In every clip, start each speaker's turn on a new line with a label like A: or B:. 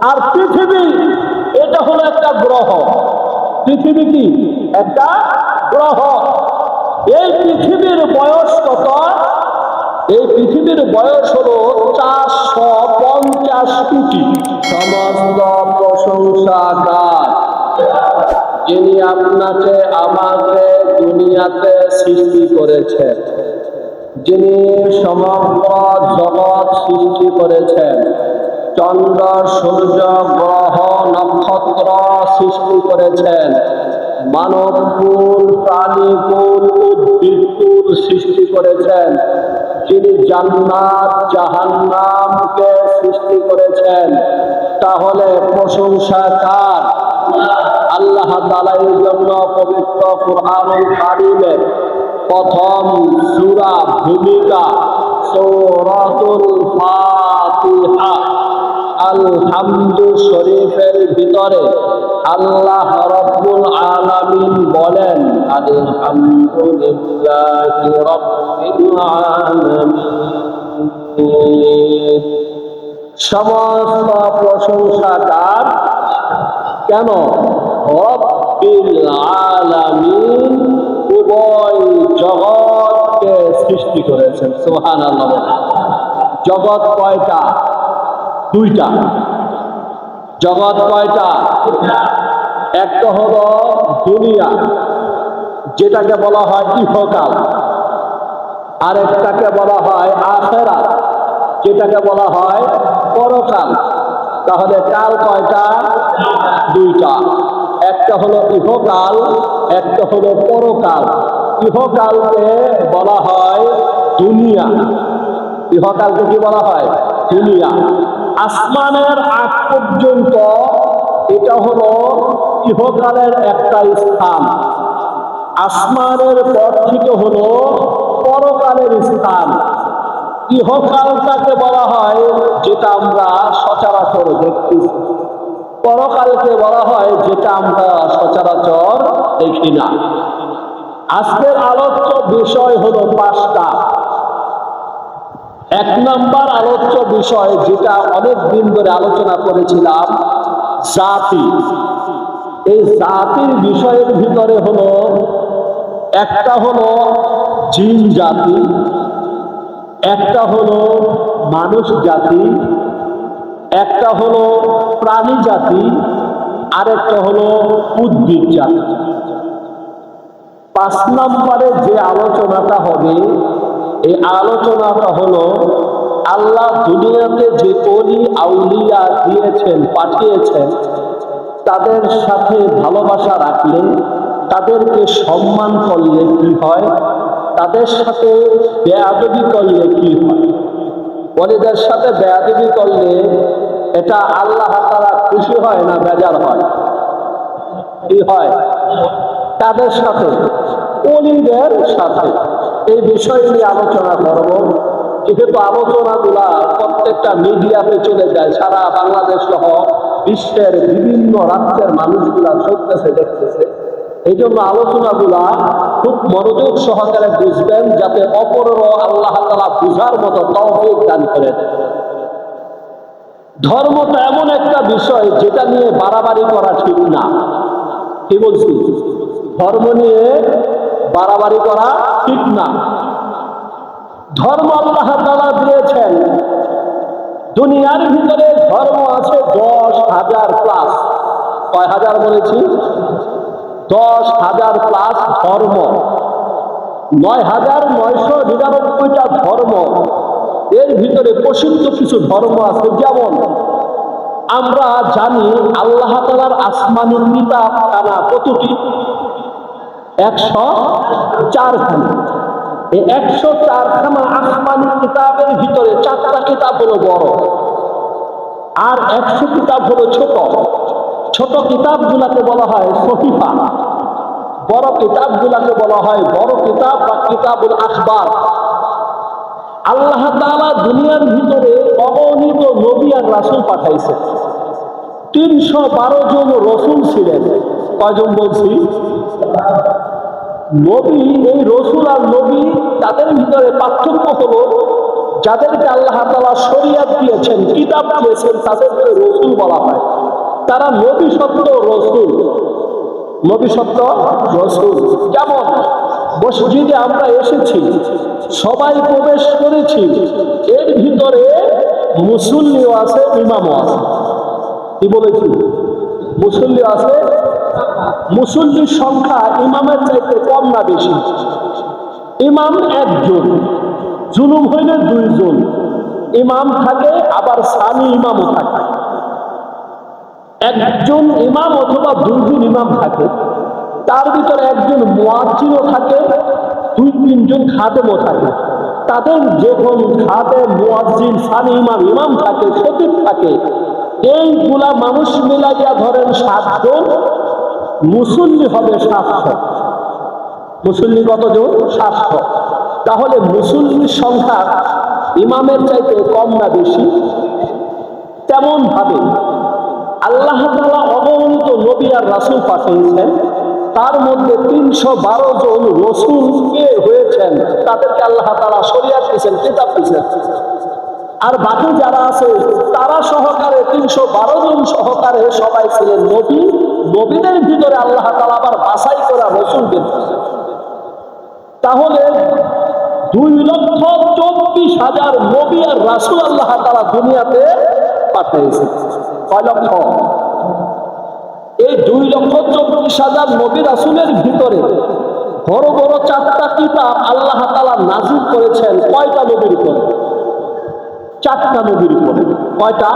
A: আর পৃথিবী এটা হলো একটা গ্রহ। পৃথিবী কি একটা গ্রহ। এই পৃথিবীর বয়স কত? এই পৃথিবীর বয়স হলো 450 কোটি। সমস্ত প্রশংসা কার? যিনি আপনাকে আমাকে দুনিয়াতে সৃষ্টি করেছেন, যিনি সমগ্র জগৎ সৃষ্টি করেছেন, চন্দ্র সূর্য গ্রহ নক্ষত্র সৃষ্টি করেছেন, মানবকুল প্রাণীকুল উদ্ভিদকুল সৃষ্টি করেছেন, যিনি জান্নাত জাহান্নামকে সৃষ্টি করেছেন। তাহলে প্রশংসা কার? আল্লাহ তাআলা এর জন্য পবিত্র কুরআনুল কারীমের প্রথম সূরা ভূমিকা সূরাতুল ফাতিহা আল-হামদু শরীফের ভিতরে আল্লাহ রাব্বুল আলামিন বলেন, আলহামদুলিল্লাহি রাব্বিল আলামিন। সমস্ত প্রশংসা কার? কেন? রব্বিল আলামিন, উভয় জগৎকে সৃষ্টি করেছেন। সুবহানাল্লাহ। জগৎ কয়টা? দুইটা। জগৎ কয়টা? একটা হলো দুনিয়া, যেটাকে বলা হয় ইহকাল, আরেকটাকে বলা হয় আখিরাত, যেটাকে বলা হয় পরকাল। তাহলে কাল কয়টা? দুইটা। একটা হলো ইহকাল, একটা হলো পরকাল। ইহকালকে বলা হয় দুনিয়া। ইহকালকে কি বলা হয়? দুনিয়া। আসমানের আগ পর্যন্ত এটা হলো ইহকালের একটা স্থান। আসমানের পর থেকে হলো পরকালের স্থান। ইহকালটাকে বলা হয় যেটা আমরা সচরাচর দেখতেছি, পরকালকে বলা হয় যেটা আমরা সচরাচর দেখি না। আজকের আলোচ্য বিষয় হলো 5টা। 1 নম্বর আলোচ্য বিষয়, যেটা অনেক দিন ধরে আলোচনা করেছিলাম, জাতি। এই জাতির বিষয়ের ভিতরে হলো একটা হলো জিন জাতি, একটা হলো মানুষ জাতি, একটা হলো প্রাণী জাতি, আরেকটা হলো উদ্ভিদ জাতি। 5 নম্বরে যে আলোচনাটা হবে, এই আলোচনাটা হলো আল্লাহ দুনিয়াতে যে ওলি আউলিয়া দিয়েছেন, পাঠিয়েছেন, তাদের সাথে ভালোবাসা রাখলে, তাদেরকে সম্মান করলে কি হয়, তাদের সাথে বেয়াদবি করলে কি হয়। ওলিদের সাথে বেয়াদবি করলে এটা আল্লাহ তাআলা খুশি হয় না বেজার হয়? কি হয়? তাদের সাথে, ওলিদের সাথে। এই বিষয় নিয়ে আলোচনা করব। যেহেতু আলোচনাগুলা প্রত্যেকটা মিডিয়াতে চলে যায়, সারা বাংলাদেশ সহ বিশ্বের বিভিন্ন রাজ্যের মানুষগুলা শুনতেছে, দেখতেছে, এই জন্য আলোচনাগুলা খুব মনোযোগ সহকারে বুঝবেন, যাতে অপরেরও আল্লাহ তাআলা বুঝার মতো তৌফিক দান করেন। ধর্মটা এমন একটা বিষয় যেটা নিয়ে বাড়াবাড়ি করা ঠিক না। কি বলছি? ধর্ম নিয়ে বাড়াবাড়ি করা ঠিক না। ধর্ম আল্লাহ তাআলা দিয়েছেন, দুনিয়ার ভিতরে ধর্ম আছে 10,000 প্লাস। কয় হাজার বলেছি? 10,000 প্লাস ধর্ম। 9,999টা ধর্ম। এর ভিতরে প্রসিদ্ধ কিছু ধর্ম আছে, যেমন আমরা জানি আল্লাহ তাআলার আসমানি কিতাব খানা কতটি? 104 খানা। এই 104 খানা আসমানি কিতাবের ভিতরে 4টা কিতাব হলো বড়, আর 100 কিতাব হলো ছোট। ছোট কিতাবগুলাকে বলা হয় সহিফা, বড় কিতাবগুলাকে বলা হয় বড় কিতাব বা কিতাবুল আখবার। আল্লাহ তাআলা দুনিয়ার ভিতরে অগণিত নবী আর রাসূল পাঠাইছেন। 312 জন রসুল ছিলেন। কয়জন বলছি? নবী। এই রসুল আর নবী, তাদের ভিতরে পার্থক্য হলো যাদেরকে আল্লাহ তাআলা শরীয়ত দিয়েছেন, কিতাব দিয়েছেন, তাদেরকে রাসূল বলা হয়। তারা নবী সত্য রাসূল, নবী সত্য রাসূল। যেমন মসজিদে আমরা এসেছি, সবাই প্রবেশ করেছি, এর ভিতরে মুসল্লিও আছে, ইমামও আছে। কি বলেছি? মুসল্লি আছে। মুসল্লির সংখ্যা ইমামের চাইতে কম না বেশি? ইমাম একজন, জুলুম হইলে দুইজন ইমাম থাকে, আবার সানি ইমামও থাকে। একজন ইমাম অথবা দুইজন ইমাম থাকে, তার ভিতরে একজন মুয়াজ্জিনও থাকে, দুই তিনজন খাদেমও থাকে। তাদের যখন খাদেম, মুয়াজ্জিন, সানি ইমাম, ইমাম থাকে, খতিব থাকে, এইগুলা মানুষ মিলাইয়া ধরেন 7 জন, মুসল্লি হবে 700। মুসল্লি কতজন? 700। তাহলে মুসল্লির সংখ্যা ইমামের চাইতে কম না বেশি? তেমন ভাবে আল্লাহ তাআলা অগণিত নবী আর রাসূল পাঠিয়েছেন, তার মধ্যে 312 জন রাসূল কে হয়েছেন, তাদেরকে আল্লাহ তাআলা শরীয়ত দিয়েছেন, কিতাব দিয়েছেন। আর বাকি যারা আছে তারা সহকারে 312 জন সহকারে সবাই ছিলেন নবী। নবীদের ভিতরে আল্লাহ তাআলা আবার বাছাই করা রাসূল দিয়েছেন। তাহলে 2,24,000 নবী আর রাসূল আল্লাহ তাআলা দুনিয়াতে পাঠিয়েছেন। কয় লক্ষ? এই 2,24,000 নবী রাসূলের ভিতরে বড় বড় 4টা কিতাব আল্লাহ তাআলা নাযিল করেছেন। কয়টা নবীর উপরে? 4টা নবীর উপরে। কয়টা?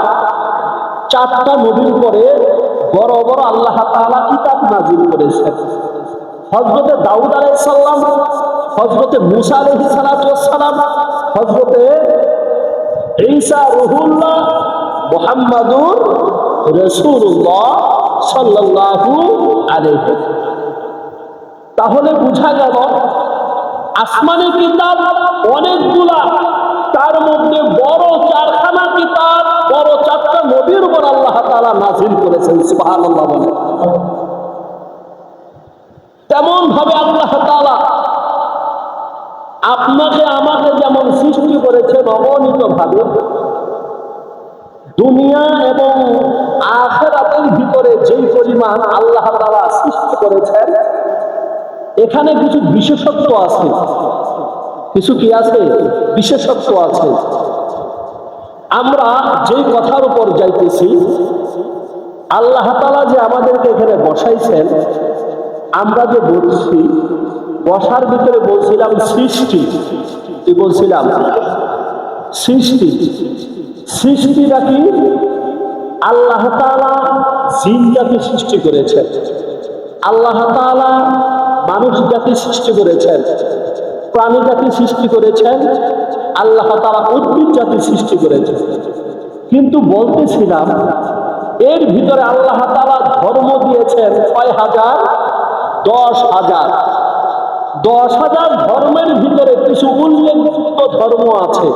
A: 4টা নবীর উপরে বড় বড় আল্লাহ তাআলা কিতাব নাযিল করেছেন। হযরতে দাউদ আলাইহিস সালাম, হযরতে মূসা আলাইহিস সালাম, হযরতে ঈসা রূহুল্লাহ, মুহাম্মাদুর রাসূলুল্লাহ সাল্লাল্লাহু আলাইহি। তাহলে বোঝা গেল আসমানি কিতাব অনেকগুলা, তার মধ্যে বড় 4খানা কিতাব বড় 4টা নবীর উপর আল্লাহ তাআলা নাযিল করেছেন। সুবহানাল্লাহ বলেন। তেমন ভাবে আল্লাহ তাআলা আপনাকে আমাকে যেমন সৃষ্টি করেছেন অগণিত ভাবে, দুনিয়া এবং আখিরাতের ভিতরে যেই পরিমাণ আল্লাহ তাআলা সৃষ্টি করেছেন, এখানে কিছু বিশেষত্ব আছে। কিছু কি আছে? বিশেষত্ব আছে। আমরা যেই কথার উপর যাইতেছি, আল্লাহ তাআলা যে আমাদেরকে এখানে বসাইছেন, আমরা যে বলছি, বসার ভিতরে বলছিলাম সৃষ্টি। কি বলছিলাম? সৃষ্টি। সৃষ্টিটা কি? আল্লাহ তাআলা জিন জাতি সৃষ্টি করেছেন, আল্লাহ তাআলা মানুষ জাতি সৃষ্টি করেছেন, প্রাণী জাতি সৃষ্টি করেছেন, আল্লাহ তাআলা উদ্ভিদ জাতি সৃষ্টি করেছেন। কিন্তু বলতেছিলাম এর ভিতরে আল্লাহ তাআলা ধর্ম দিয়েছেন কয় হাজার? 10,000। 10,000 ধর্মের ভিতরে কিছু উল্লেখযোগ্য ধর্ম আছে।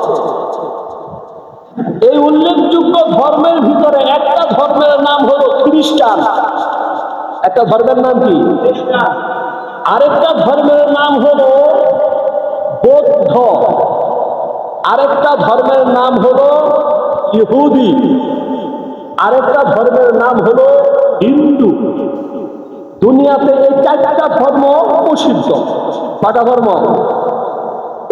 A: এই উল্লেখযোগ্য ধর্মের ভিতরে একটা ধর্মের নাম হলো খ্রিস্টান। একটা ধর্মের নাম কি? আরেকটা ধর্মের নাম হলো বৌদ্ধ, আরেকটা ধর্মের নাম হলো ইহুদি, আরেকটা ধর্মের নাম হলো হিন্দু। দুনিয়াতে এই 4টা ধর্ম প্রসিদ্ধ। কয়টা ধর্ম?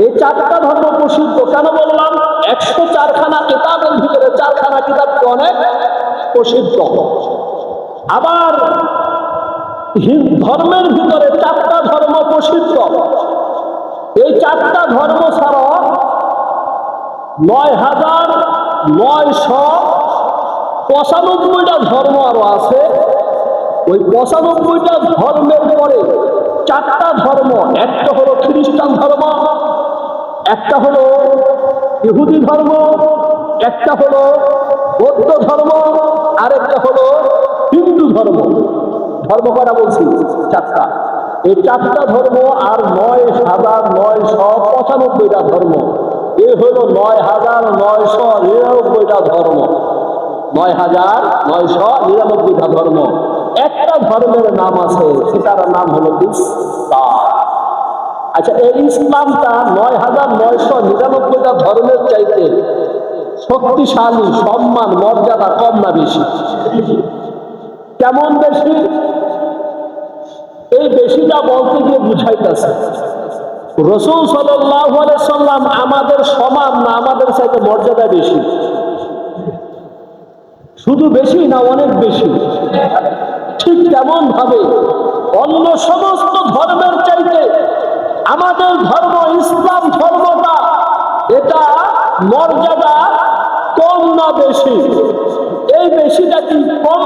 A: এই 4টা ধর্ম প্রসিদ্ধ। কেন বললাম? 104খানা কিতাবের ভিতরে 4খানা কিতাব অনেক প্রসিদ্ধ। আবার ধর্মের ভিতরে 4টা ধর্ম প্রসিদ্ধ। এই 4টা ধর্ম ছাড়া 9,995টা ধর্ম আরো আছে। ওই 95টা ধর্মের পরে 4টা ধর্ম, একটা হলো খ্রিস্টান ধর্ম, একটা হলো ইহুদি ধর্ম, একটা হলো বৌদ্ধ ধর্ম, আরেকটা হলো হিন্দু ধর্ম। ধর্ম কটা বলছি? 4টা। এই 4টা ধর্ম আর 9,995টা ধর্ম, এ হলো 9,999টা ধর্ম। 9,999টা ধর্ম। একটা ধর্মের নাম আছে, সেটার নাম হলো ইসলাম। আচ্ছা, এই ইসলামটা ৯,৯৯৯টা ধর্মের চাইতে শক্তিশালী, সম্মান, মর্যাদা কম না বেশি? কেমন বেশি? এই বেশিটা বলতে গিয়ে বুঝাইতেছে রাসূল সাল্লাল্লাহু আলাইহি সাল্লাম আমাদের সমান না, আমাদের চাইতে মর্যাদা বেশি? শুধু বেশি না অনেক বেশি? ঠিক তেমন ভাবে অন্য সমস্ত ধর্মের চাইতে আমাদের ধর্ম, ইসলাম ধর্মটা, এটা মর্যাদা কম না বেশি? এই বেশিটা কি কম,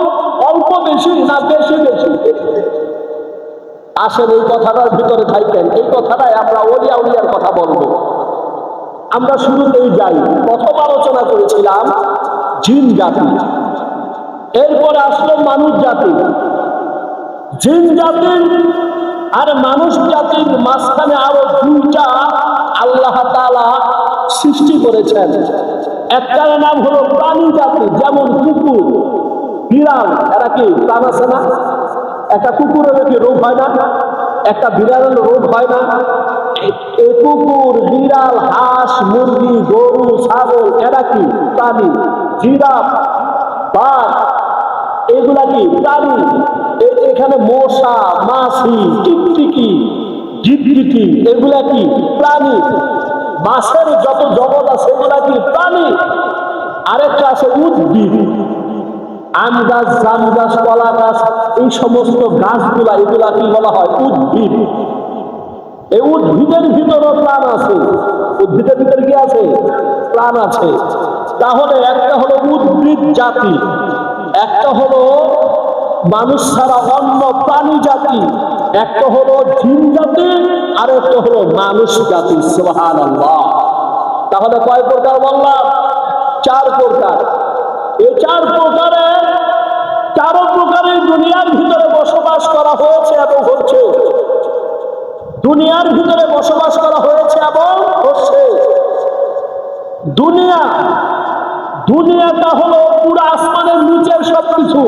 A: অল্প বেশি না বেশি বেশি? আসেন এই কথাটার ভিতরে থাকেন। এই কথাটাই আমরা ওলিয়া উলিয়ার কথা বলবো। আমরা শুরুতেই যাই, প্রথম আলোচনা করেছিলাম জিন জাতি, এরপরে আসলো মানুষ জাতি। জিন জাতির আর মানুষ জাতির মাঝখানে আরো দুইটা আল্লাহ তাআলা সৃষ্টি করেছেন। একটার নাম হলো প্রাণী জাতি, যেমন কুকুর, বিড়াল, এরা কি প্রাণ আছে না? একটা কুকুরের কি রোগ হয় না? একটা বিড়ালের রোগ হয় না? এই কুকুর, বিড়াল, হাঁস, মুরগি, গরু, ছাগল, এরা কি প্রাণী? জিরাফ, বাঘ, এগুলা কি প্রাণী? এখানে মশা, মাছি, টিকটিকি, ঝিকঝিকি, এগুলা কি প্রাণী? মাছের যত জগৎ আছে এগুলা কি প্রাণী? আরেকটা আছে উদ্ভিদ, আম গাছ, জাম গাছ, কলা গাছ, এই সমস্ত গাছগুলা, এগুলা কি বলা হয়? উদ্ভিদ। এই উদ্ভিদের ভিতরে প্রাণ আছে। উদ্ভিদের ভিতরে কি আছে? প্রাণ আছে। তাহলে একটা হলো উদ্ভিদ জাতি, একটা হলো মানুষ ছাড়া অন্য প্রাণী জাতি, একটা হলো জিন জাতি, আর একটা হলো মানুষ জাতি। সুবহানাল্লাহ। তাহলে কয় প্রকার বললাম? 4 প্রকার। এই 4 প্রকারে 4 প্রকারের দুনিয়ার ভিতরে বসবাস করা হয়েছে এবং হচ্ছে। দুনিয়ার ভিতরে বসবাস করা হয়েছে এবং হচ্ছে। দুনিয়াটা হলো পুরো আসমানের নিচের সবকিছু।